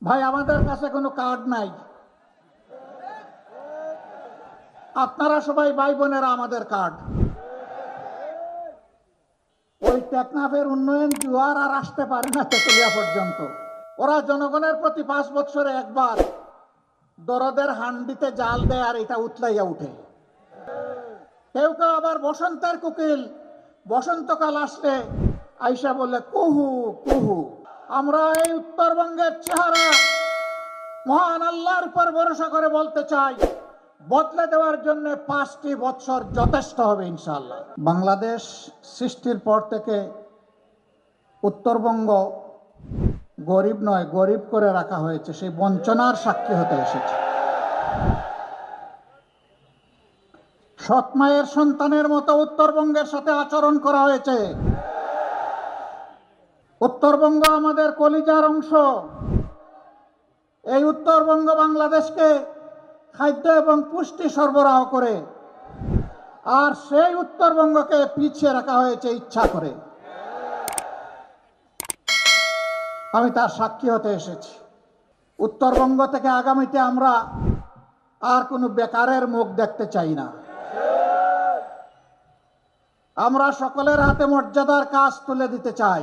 ভাই আমাদের কাছে কোনো কার্ড নাই, আপনারা সবাই ভাই বোনেরা আমাদের কার্ড। ওই টেকনাফের উন্নয়ন জোয়ার আর আসতে পারে না তেতুলিয়া পর্যন্ত। ওরা জনগণের প্রতি 5 বছরে একবার দরদের হান্ডিতে জাল দেয় আর এটা উতলাইয়া উঠে। কেউ কেউ আবার বসন্তের কোকিল, বসন্তকাল আসলে আইসা বলে কুহু কুহু। আমরা এই উত্তরবঙ্গের চেহারা মহান আল্লাহর উপর ভরসা করে বলতে চাই, বদলে দেওয়ার জন্য 5টি বছর যথেষ্ট হবে ইনশাআল্লাহ। বাংলাদেশ সৃষ্টির পর থেকে উত্তরবঙ্গ গরিব নয়, গরিব করে রাখা হয়েছে, সেই বঞ্চনার সাক্ষী হতে এসেছে। সৎ মায়ের সন্তানের মতো উত্তরবঙ্গের সাথে আচরণ করা হয়েছে। উত্তরবঙ্গ আমাদের কলিজার অংশ। এই উত্তরবঙ্গ বাংলাদেশকে খাদ্য এবং পুষ্টি সরবরাহ করে, আর সেই উত্তরবঙ্গকে পিছিয়ে রাখা হয়েছে ইচ্ছা করে। আমি তার সাক্ষী হতে এসেছি। উত্তরবঙ্গ থেকে আগামীতে আমরা আর কোনো বেকারের মুখ দেখতে চাই না। আমরা সকলের হাতে মর্যাদার কাজ তুলে দিতে চাই।